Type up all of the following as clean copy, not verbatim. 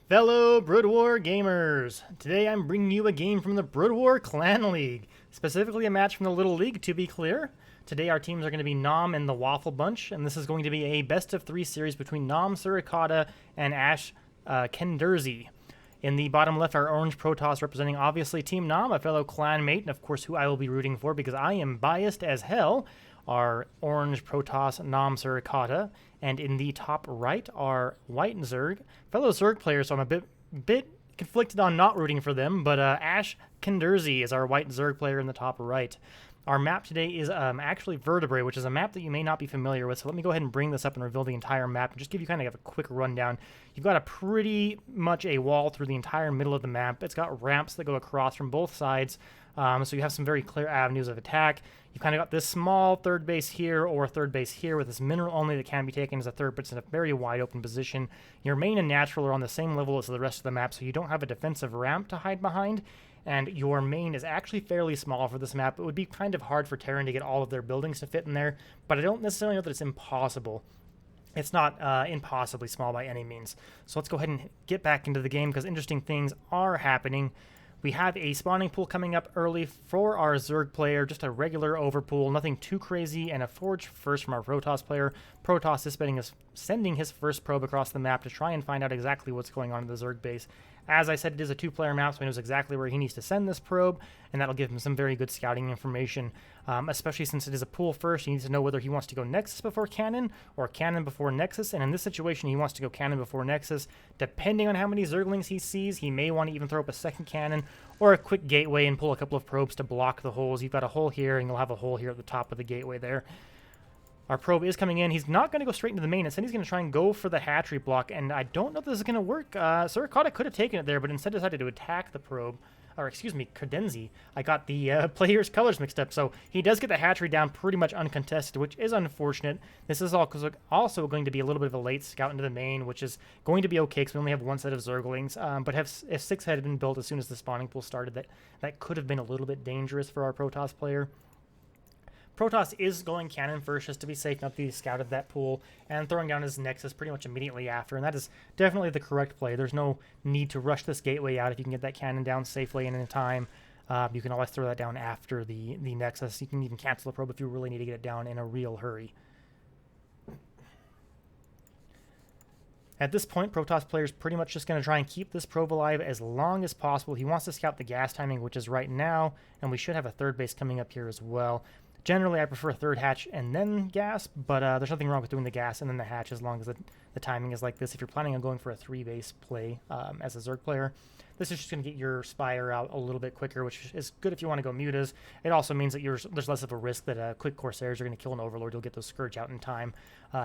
Fellow Brood War gamers, today I'm bringing you a game from the Brood War Clan League, specifically a match from the Little League to be clear. Today our teams are going to be nOm and the Waffle Bunch, and this is going to be a best of 3 series between nOm.Suricatta and Cenderze. In the bottom left are Orange Protoss representing obviously Team nOm, a fellow clanmate, and of course who I will be rooting for because I am biased as hell, are Orange Protoss nOm.Suricatta, and in the top right are White Zerg, fellow Zerg players, so I'm a bit conflicted on not rooting for them, but Cenderze is our White Zerg player in the top right. Our map today is actually Vertebrae, which is a map that you may not be familiar with, so let me go ahead and bring this up and reveal the entire map and just give you kind of a quick rundown. You've got a pretty much a wall through the entire middle of the map. It's got ramps that go across from both sides, so you have some very clear avenues of attack. You've kind of got this small third base here or third base here with this mineral only that can be taken as a third, but it's in a very wide open position. Your main and natural are on the same level as the rest of the map, so you don't have a defensive ramp to hide behind. And your main is actually fairly small for this map. It would be kind of hard for Terran to get all of their buildings to fit in there, but I don't necessarily know that it's impossible. It's not impossibly small by any means. So let's go ahead and get back into the game because interesting things are happening. We have a spawning pool coming up early for our Zerg player, just a regular overpool, nothing too crazy, and a forge first from our Protoss player. Protoss is sending his first probe across the map to try and find out exactly what's going on in the Zerg base. As I said, it is a 2-player map, so he knows exactly where he needs to send this probe, and that'll give him some very good scouting information, especially since it is a pool first. He needs to know whether he wants to go Nexus before Cannon or Cannon before Nexus, and in this situation, he wants to go Cannon before Nexus. Depending on how many Zerglings he sees, he may want to even throw up a second cannon or a quick gateway and pull a couple of probes to block the holes. You've got a hole here, and you'll have a hole here at the top of the gateway there. Our probe is coming in. He's not going to go straight into the main. Instead, he's going to try and go for the hatchery block, and I don't know if this is going to work. Suricatta could have taken it there, but instead decided to attack the probe. Or, excuse me, Cenderze. I got the player's colors mixed up. So he does get the hatchery down pretty much uncontested, which is unfortunate. This is also going to be a little bit of a late scout into the main, which is going to be okay because we only have one set of Zerglings. But if 6 had been built as soon as the spawning pool started, that could have been a little bit dangerous for our Protoss player. Protoss is going Cannon first just to be safe, not to be scouted that pool, and throwing down his Nexus pretty much immediately after, and that is definitely the correct play. There's no need to rush this gateway out if you can get that Cannon down safely and in time. You can always throw that down after the Nexus. You can even cancel the probe if you really need to get it down in a real hurry. At this point, Protoss player is pretty much just going to try and keep this probe alive as long as possible. He wants to scout the gas timing, which is right now, and we should have a third base coming up here as well. Generally, I prefer third hatch and then gas, but there's nothing wrong with doing the gas and then the hatch as long as the timing is like this. If you're planning on going for a 3-base play as a Zerg player, this is just going to get your Spire out a little bit quicker, which is good if you want to go mutas. It also means that there's less of a risk that quick Corsairs are going to kill an Overlord. You'll get those Scourge out in time.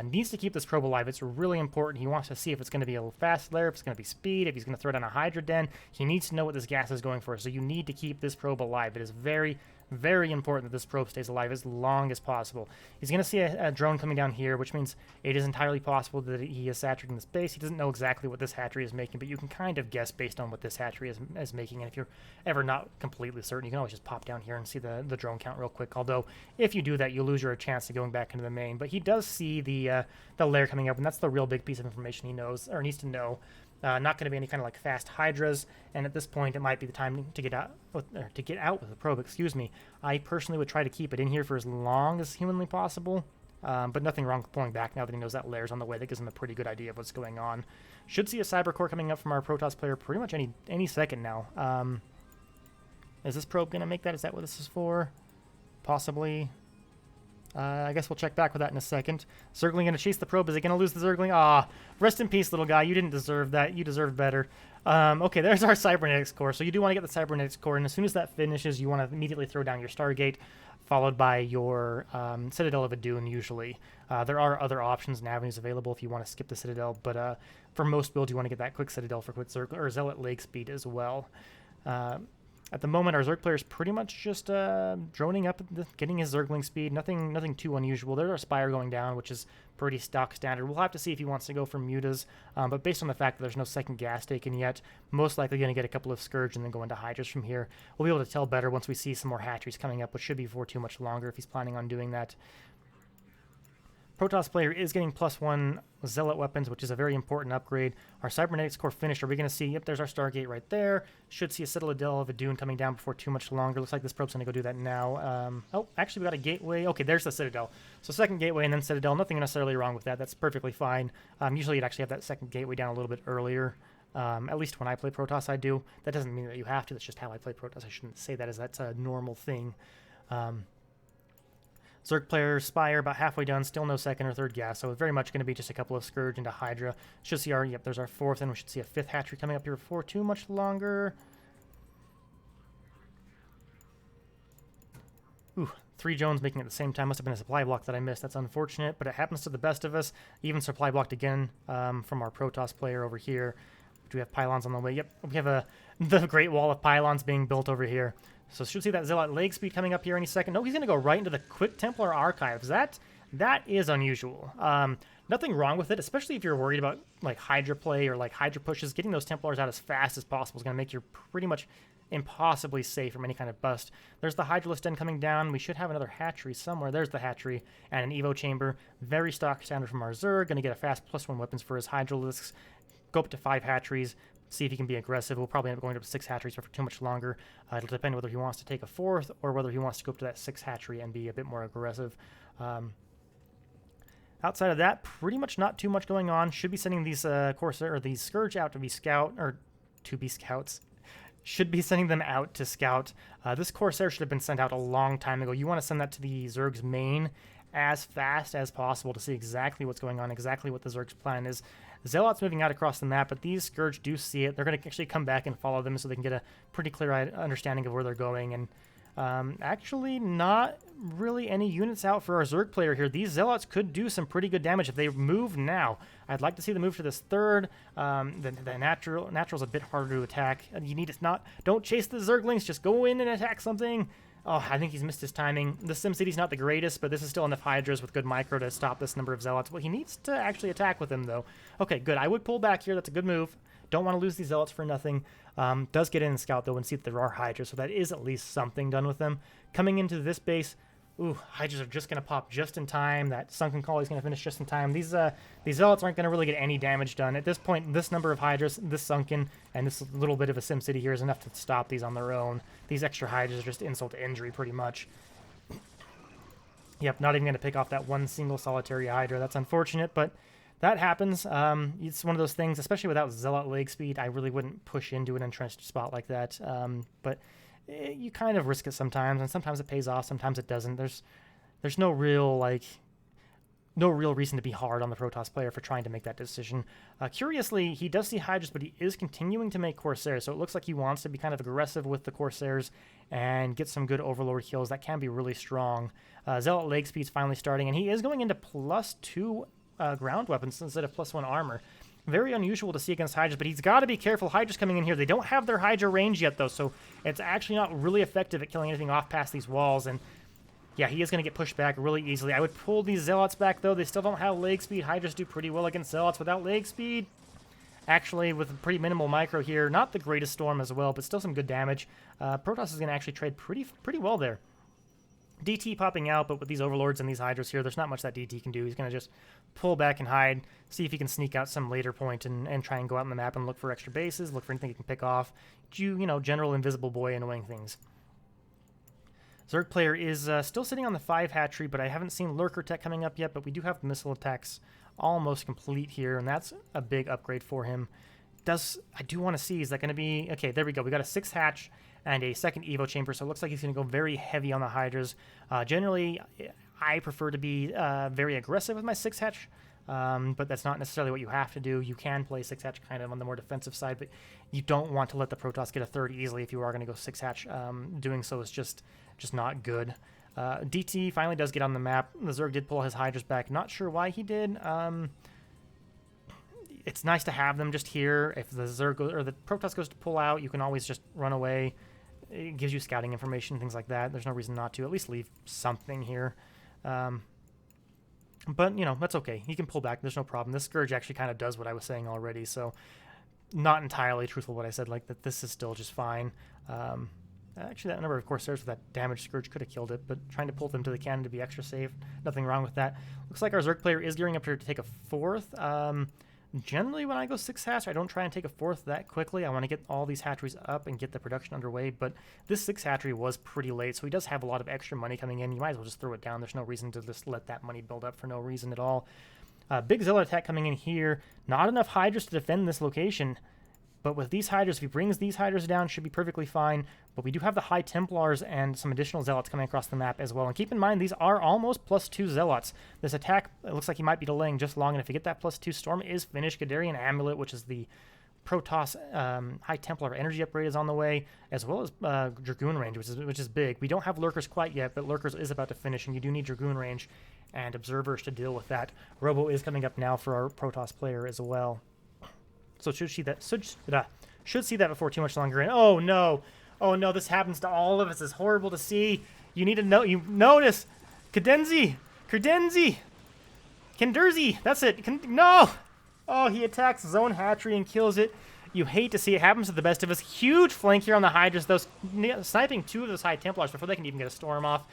Needs to keep this probe alive. It's really important. He wants to see if it's going to be a fast lair, if it's going to be speed, if he's going to throw down a Hydra Den. He needs to know what this gas is going for, so you need to keep this probe alive. It is very, very important that this probe stays alive as long as possible. He's going to see a drone coming down here, which means it is entirely possible that he is saturating this base. He doesn't know exactly what this hatchery is making, but you can kind of guess based on what this hatchery is making. And if you're ever not completely certain, you can always just pop down here and see the drone count real quick. Although, if you do that, you lose your chance of going back into the main. But he does see the lair coming up, and that's the real big piece of information he knows, or needs to know. Not going to be any kind of like fast Hydras, and at this point it might be the time to get out with the probe. Excuse me. I personally would try to keep it in here for as long as humanly possible, but nothing wrong with pulling back now that he knows that lair's on the way. That gives him a pretty good idea of what's going on. Should see a Cyber Core coming up from our Protoss player pretty much any second now. Is this probe going to make that? Is that what this is for? Possibly. I guess we'll check back with that in a second. Zergling going to chase the probe. Is it going to lose the Zergling? Ah, rest in peace, little guy. You didn't deserve that. You deserved better. Okay, there's our Cybernetics core. So you do want to get the Cybernetics core, and as soon as that finishes, you want to immediately throw down your Stargate, followed by your Citadel of Adun, usually. There are other options and avenues available if you want to skip the Citadel, but for most builds, you want to get that quick Citadel for quick Zealot leg speed as well. At the moment, our Zerg player is pretty much just droning up, getting his Zergling speed. Nothing too unusual. There's our Spire going down, which is pretty stock standard. We'll have to see if he wants to go for mutas, but based on the fact that there's no second gas taken yet, most likely going to get a couple of Scourge and then go into Hydras from here. We'll be able to tell better once we see some more hatcheries coming up, which should be for too much longer if he's planning on doing that. Protoss player is getting +1 Zealot weapons, which is a very important upgrade. Our Cybernetics core finished. Are we going to see? Yep, there's our Stargate right there. Should see a Citadel of a Dune coming down before too much longer. Looks like this probe's going to go do that now. Oh, actually, we got a gateway. Okay, there's the Citadel. So second gateway and then Citadel. Nothing necessarily wrong with that. That's perfectly fine. Usually you'd actually have that second gateway down a little bit earlier. At least when I play Protoss, I do. That doesn't mean that you have to. That's just how I play Protoss. I shouldn't say that as that's a normal thing. Zerg player, Spire, about halfway done, still no second or third gas, so very much going to be just a couple of Scourge into Hydra. Should see our, yep, there's our fourth, and we should see a fifth hatchery coming up here before too much longer. Ooh, 3 Jones making it at the same time. Must have been a supply block that I missed. That's unfortunate, but it happens to the best of us. Even supply blocked again from our Protoss player over here. Do we have pylons on the way? Yep, we have the Great Wall of pylons being built over here. So should see that Zealot leg speed coming up here any second. No, he's going to go right into the Quick Templar Archives. That is unusual. Nothing wrong with it, especially if you're worried about like Hydra play or like Hydra pushes. Getting those Templars out as fast as possible is going to make you pretty much impossibly safe from any kind of bust. There's the Hydralisk Den coming down. We should have another hatchery somewhere. There's the hatchery and an Evo chamber. Very stock standard from our Zerg. Going to get a fast +1 weapons for his Hydralisks. Go up to 5 hatcheries. See if he can be aggressive. We'll probably end up going up to 6 hatcheries for too much longer. It'll depend whether he wants to take a 4th or whether he wants to go up to that 6 hatchery and be a bit more aggressive. Outside of that, pretty much not too much going on. Should be sending these Corsair or these Scourge out to be scouts. Should be sending them out to scout. This Corsair should have been sent out a long time ago. You want to send that to the Zerg's main as fast as possible to see exactly what's going on, exactly what the Zerg's plan is. Zealot's moving out across the map, but these Scourge do see it. They're going to actually come back and follow them so they can get a pretty clear understanding of where they're going. And actually not really any units out for our Zerg player here. These Zealots could do some pretty good damage if they move now. I'd like to see them move to this third. The natural's a bit harder to attack. You need to don't chase the Zerglings, just go in and attack something. Oh, I think he's missed his timing. The SimCity's not the greatest, but this is still enough Hydras with good micro to stop this number of Zealots. Well, he needs to actually attack with him, though. Okay, good. I would pull back here. That's a good move. Don't want to lose these Zealots for nothing. Does get in and scout, though, and see that there are Hydras, so that is at least something done with them. Coming into this base, ooh, Hydras are just going to pop just in time. That Sunken Collie is going to finish just in time. These Zealots aren't going to really get any damage done. At this point, this number of Hydras, this Sunken, and this little bit of a SimCity here is enough to stop these on their own. These extra Hydras are just insult to injury, pretty much. Yep, not even going to pick off that one single solitary Hydra. That's unfortunate, but that happens. It's one of those things, especially without Zealot leg speed, I really wouldn't push into an entrenched spot like that. But you kind of risk it sometimes, and sometimes it pays off, sometimes it doesn't. There's no real reason to be hard on the Protoss player for trying to make that decision. Curiously, he does see Hydras, but he is continuing to make Corsairs, so it looks like he wants to be kind of aggressive with the Corsairs and get some good Overlord kills. That can be really strong. Zealot leg speed's finally starting, and he is going into +2 ground weapons instead of +1 armor. Very unusual to see against Hydras, but he's got to be careful. Hydra's coming in here. They don't have their Hydra range yet, though, so it's actually not really effective at killing anything off past these walls, and yeah, he is going to get pushed back really easily. I would pull these Zealots back, though. They still don't have leg speed. Hydras do pretty well against Zealots without leg speed. Actually, with a pretty minimal micro here, not the greatest storm as well, but still some good damage. Protoss is going to actually trade pretty well there. DT popping out, but with these Overlords and these Hydras here, there's not much that DT can do. He's going to just pull back and hide, see if he can sneak out some later point and try and go out on the map and look for extra bases, look for anything he can pick off. General invisible boy annoying things. Zerg player is still sitting on the 5 hatchery, but I haven't seen Lurker Tech coming up yet, but we do have the missile attacks almost complete here, and that's a big upgrade for him. I do want to see, is that going to be... Okay, there we go. We got a 6 hatch and a second Evo chamber, so it looks like he's going to go very heavy on the Hydras. Generally, I prefer to be very aggressive with my 6 hatch, but that's not necessarily what you have to do. You can play 6 hatch kind of on the more defensive side, but you don't want to let the Protoss get a 3rd easily if you are going to go 6 hatch. Doing so is just not good. DT finally does get on the map. The Zerg did pull his Hydras back. Not sure why he did. It's nice to have them just here. If the Zerg or the Protoss goes to pull out, you can always just run away. It gives you scouting information, things like that. There's no reason not to. At least leave something here. But, that's okay. He can pull back. There's no problem. This Scourge actually kind of does what I was saying already, so not entirely truthful what I said, like that this is still just fine. Actually, that number of Corsairs with that damage Scourge could have killed it, but trying to pull them to the cannon to be extra safe. Nothing wrong with that. Looks like our Zerg player is gearing up here to take a 4th. Generally, when I go 6 hatchery, I don't try and take a 4th that quickly. I want to get all these hatcheries up and get the production underway, but this 6 hatchery was pretty late, so he does have a lot of extra money coming in. You might as well just throw it down. There's no reason to just let that money build up for no reason at all. Big Zealot attack coming in here. Not enough Hydras to defend this location. But with these Hydras, if he brings these Hydras down, should be perfectly fine. But we do have the High Templars and some additional Zealots coming across the map as well. And keep in mind, these are almost +2 Zealots. This attack, it looks like he might be delaying just long enough. If you get that +2 Storm is finished. Gadarian Amulet, which is the Protoss High Templar energy upgrade, is on the way, as well as Dragoon range, which is big. We don't have Lurkers quite yet, but Lurkers is about to finish, and you do need Dragoon range and Observers to deal with that. Robo is coming up now for our Protoss player as well. So should see that before too much longer. And oh no, this happens to all of us. It's horrible to see. You need to know. You notice, Cenderze, that's it. No. Oh, he attacks zone hatchery and kills it. You hate to see it. Happens to the best of us. Huge flank here on the Hydras. Those sniping 2 of those High Templars before they can even get a storm off.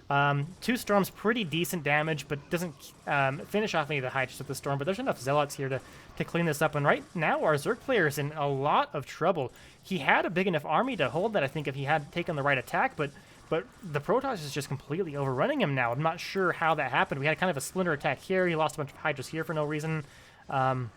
2 storms, pretty decent damage, but doesn't finish off any of the Hydras with the storm. But there's enough Zealots here to clean this up. And right now, our Zerg player is in a lot of trouble. He had a big enough army to hold that, I think, if he had taken the right attack. But the Protoss is just completely overrunning him now. I'm not sure how that happened. We had kind of a splinter attack here. He lost a bunch of Hydras here for no reason. And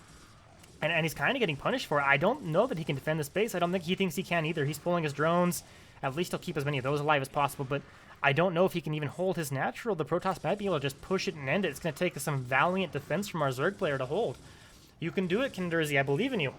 he's kind of getting punished for it. I don't know that he can defend this base. I don't think he thinks he can either. He's pulling his drones. At least he'll keep as many of those alive as possible. But I don't know if he can even hold his natural. The Protoss might be able to just push it and end it. It's going to take some valiant defense from our Zerg player to hold. You can do it, Cenderze. I believe in you.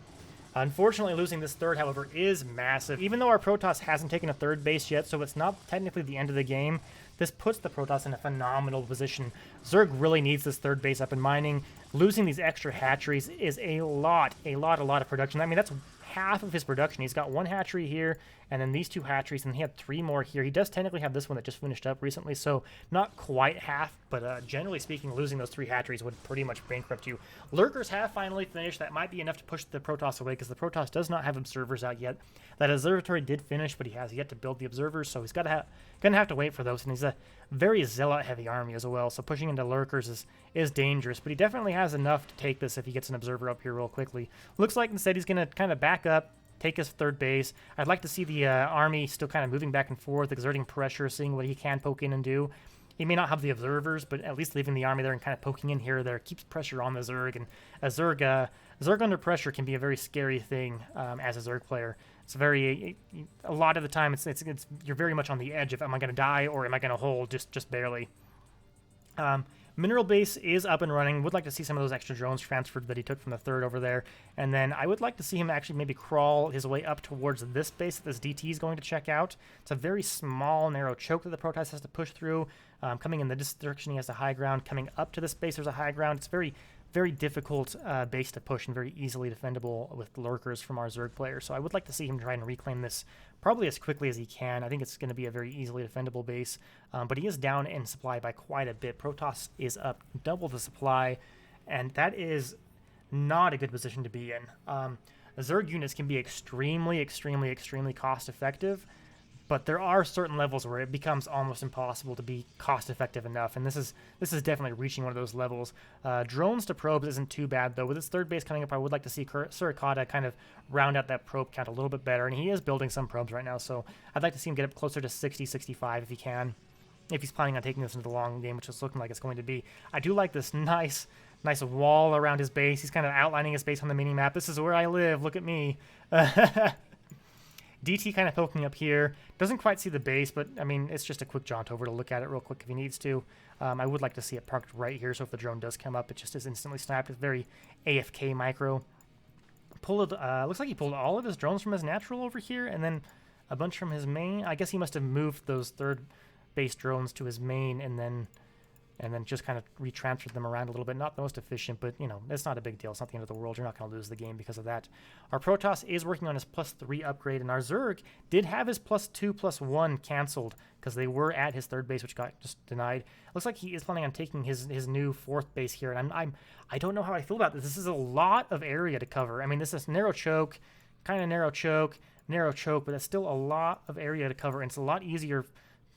Unfortunately, losing this 3rd, however, is massive. Even though our Protoss hasn't taken a 3rd base yet, so it's not technically the end of the game, this puts the Protoss in a phenomenal position. Zerg really needs this 3rd base up and mining. Losing these extra hatcheries is a lot of production. I mean, that's half of his production. He's got 1 hatchery here, and then these 2 hatcheries, and he had 3 more here. He does technically have this one that just finished up recently, so not quite half, but generally speaking, losing those 3 hatcheries would pretty much bankrupt you. Lurkers have finally finished. That might be enough to push the Protoss away, because the Protoss does not have Observers out yet. That Observatory did finish, but he has yet to build the Observers, so he's gonna have to wait for those, and he's a very Zealot-heavy army as well, so pushing into Lurkers is dangerous, but he definitely has enough to take this if he gets an Observer up here real quickly. Looks like instead he's going to kind of back up, take his 3rd base. I'd like to see the army still kind of moving back and forth, exerting pressure, seeing what he can poke in and do. He may not have the Observers, but at least leaving the army there and kind of poking in here or there keeps pressure on the Zerg, and a Zerg under pressure can be a very scary thing as a Zerg player. It's a lot of the time you're very much on the edge of, am I going to die or am I going to hold just barely. Mineral base is up and running. Would like to see some of those extra drones transferred that he took from the 3rd over there. And then I would like to see him actually maybe crawl his way up towards this base that this DT is going to check out. It's a very small, narrow choke that the Protoss has to push through. Coming in this direction, he has the high ground. Coming up to this base, there's a high ground. It's very difficult base to push and very easily defendable with Lurkers from our Zerg player. So I would like to see him try and reclaim this probably as quickly as he can. I think it's going to be a very easily defendable base, but he is down in supply by quite a bit. Protoss is up double the supply, and that is not a good position to be in. Zerg units can be extremely cost effective, but there are certain levels where it becomes almost impossible to be cost-effective enough, and this is definitely reaching one of those levels. Drones to probes isn't too bad, though. With his 3rd base coming up, I would like to see Suricatta kind of round out that probe count a little bit better, and he is building some probes right now, so I'd like to see him get up closer to 60, 65 if he can, if he's planning on taking this into the long game, which is looking like it's going to be. I do like this nice wall around his base. He's kind of outlining his base on the mini-map. This is where I live. Look at me. DT kind of poking up here. Doesn't quite see the base, but, I mean, it's just a quick jaunt over to look at it real quick if he needs to. I would like to see it parked right here, so if the drone does come up, it just is instantly snapped. It's very AFK micro. Looks like he pulled all of his drones from his natural over here, and then a bunch from his main. I guess he must have moved those 3rd base drones to his main, and then just kind of retransferred them around a little bit. Not the most efficient, but, you know, it's not a big deal. It's not the end of the world. You're not going to lose the game because of that. Our Protoss is working on his +3 upgrade, and our Zerg did have his +2/+1 canceled because they were at his 3rd base, which got just denied. Looks like he is planning on taking his new 4th base here, and I don't know how I feel about this. This is a lot of area to cover. I mean, this is narrow choke, kind of narrow choke, narrow choke, but that's still a lot of area to cover, and it's a lot easier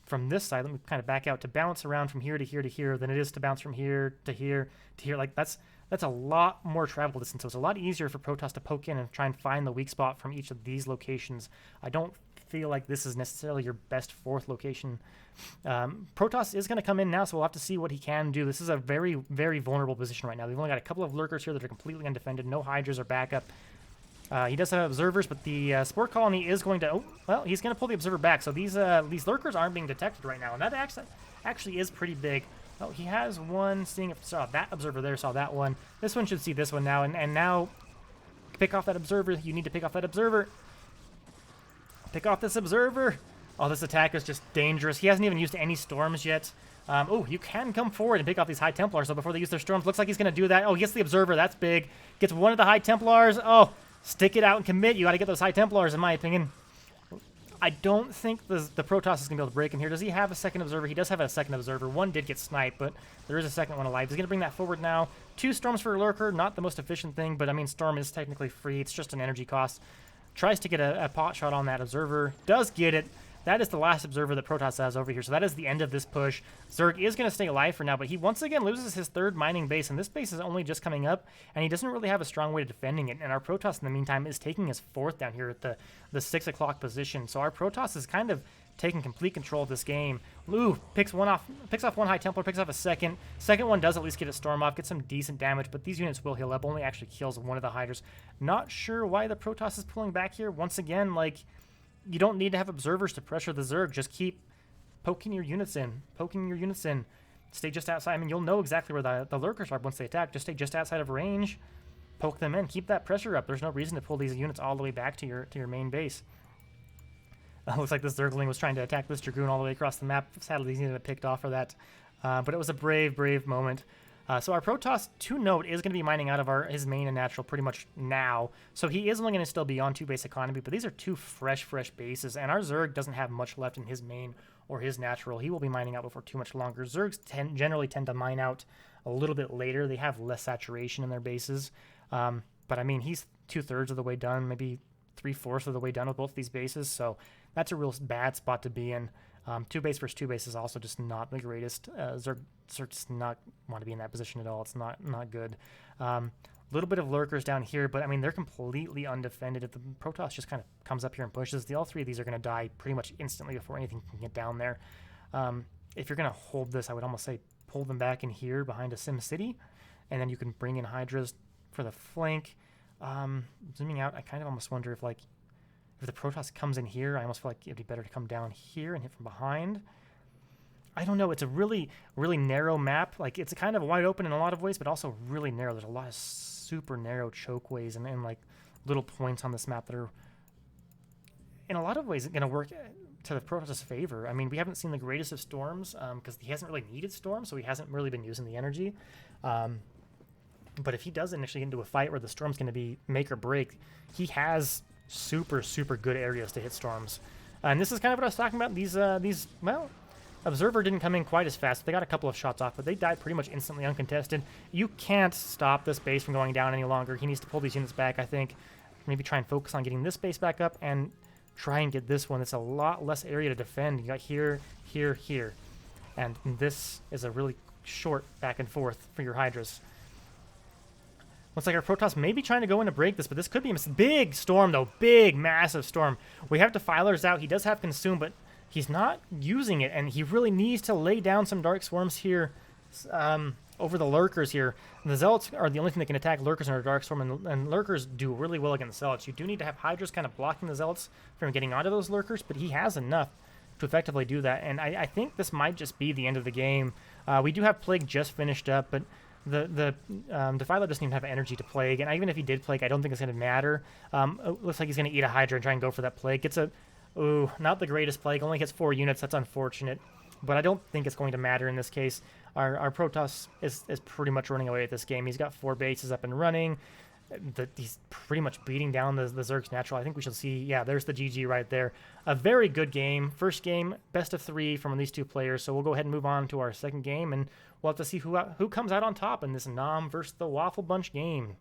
from this side. Let me kind of back out to bounce around from here to here to here than it is to bounce from here to here to here. Like that's a lot more travel distance, so it's a lot easier for Protoss to poke in and try and find the weak spot from each of these locations. I don't feel like this is necessarily your best fourth location. Protoss is going to come in now, so we'll have to see what he can do. This is a very, very vulnerable position right now. They've only got a couple of lurkers here that are completely undefended, no hydras or backup. He does have observers, but the spore colony is going to... Oh, well, he's going to pull the observer back, so these lurkers aren't being detected right now, and that actually is pretty big. Oh, he has one, seeing if saw that observer there, saw that one. This one should see this one now, and now pick off that observer. You need to pick off that observer. Pick off this observer. Oh, this attack is just dangerous. He hasn't even used any storms yet. Oh, you can come forward and pick off these High Templars, so before they use their storms. Looks like he's going to do that. Oh, he gets the observer. That's big. Gets one of the High Templars. Oh, stick it out and commit. You got to get those High Templars, in my opinion. I don't think the Protoss is going to be able to break him here. Does he have a second observer? He does have a second observer. One did get sniped, but there is a second one alive. He's going to bring that forward now. 2 storms for a lurker. Not the most efficient thing, but I mean, storm is technically free. It's just an energy cost. Tries to get a pot shot on that observer. Does get it. That is the last observer that Protoss has over here, so that is the end of this push. Zerg is going to stay alive for now, but he once again loses his 3rd mining base, and this base is only just coming up, and he doesn't really have a strong way to defending it, and our Protoss, in the meantime, is taking his 4th down here at the 6 o'clock position, so our Protoss is kind of taking complete control of this game. Ooh, picks off one High Templar, picks off a second. Second one does at least get a storm off, get some decent damage, but these units will heal up, only actually kills one of the Hydras. Not sure why the Protoss is pulling back here. Once again, like... You don't need to have observers to pressure the Zerg. Just keep poking your units in. Stay just outside. I mean, you'll know exactly where the lurkers are once they attack. Just stay just outside of range. Poke them in. Keep that pressure up. There's no reason to pull these units all the way back to your main base. Looks like this Zergling was trying to attack this Dragoon all the way across the map. Sadly, he's going to get picked off for that. But it was a brave, brave moment. So our Protoss, to note, is going to be mining out of his main and natural pretty much now. So he is only going to still be on 2 base economy, but these are 2 fresh bases, and our Zerg doesn't have much left in his main or his natural. He will be mining out before too much longer. Zergs generally tend to mine out a little bit later. They have less saturation in their bases. But I mean, he's 2/3 of the way done, maybe 3/4 of the way done with both these bases, so that's a real bad spot to be in. 2 base versus 2 base is also just not the greatest. Zerg does not want to be in that position at all. It's not good. Little bit of lurkers down here, but I mean, they're completely undefended. If the Protoss just kind of comes up here and pushes, all 3 of these are going to die pretty much instantly before anything can get down there. If you're going to hold this, I would almost say pull them back in here behind a Sim City, and then you can bring in Hydras for the flank. Zooming out, I kind of almost wonder if, like, if the Protoss comes in here, I almost feel like it'd be better to come down here and hit from behind. I don't know. It's a really, really narrow map. Like, it's kind of wide open in a lot of ways, but also really narrow. There's a lot of super narrow chokeways and like, little points on this map that are, in a lot of ways, going to work to the Protoss' favor. I mean, we haven't seen the greatest of storms because he hasn't really needed storms, so he hasn't really been using the energy. But if he does initially get into a fight where the storm's going to be make or break, he has super good areas to hit storms. And this is kind of what I was talking about. These well, Observer didn't come in quite as fast. They got a couple of shots off, but they died pretty much instantly uncontested. You can't stop this base from going down any longer. He needs to pull these units back, I think. Maybe try and focus on getting this base back up and try and get this one. It's a lot less area to defend. You got here, here, here. And this is a really short back and forth for your Hydras. Looks like our Protoss may be trying to go in to break this, but this could be a big storm, though. Big, massive storm. We have Defilers out. He does have Consume, but he's not using it, and he really needs to lay down some Dark Swarms here over the Lurkers here. And the Zealots are the only thing that can attack Lurkers under Dark Storm, and Lurkers do really well against Zealots. You do need to have Hydras kind of blocking the Zealots from getting onto those Lurkers, but he has enough to effectively do that, and I think this might just be the end of the game. We do have Plague just finished up, but the Defiler doesn't even have energy to Plague, and even if he did Plague, I don't think it's going to matter. It looks like he's going to eat a Hydra and try and go for that Plague. Gets a... Ooh, not the greatest Plague. Only hits 4 units. That's unfortunate. But I don't think it's going to matter in this case. Our Protoss is pretty much running away with this game. He's got 4 bases up and running. He's pretty much beating down the Zerg's natural. I think we shall see... Yeah, there's the GG right there. A very good game. First game, best of 3 from these 2 players. So we'll go ahead and move on to our second game, and we'll have to see who comes out on top in this nOm versus the Waffle Bunch game.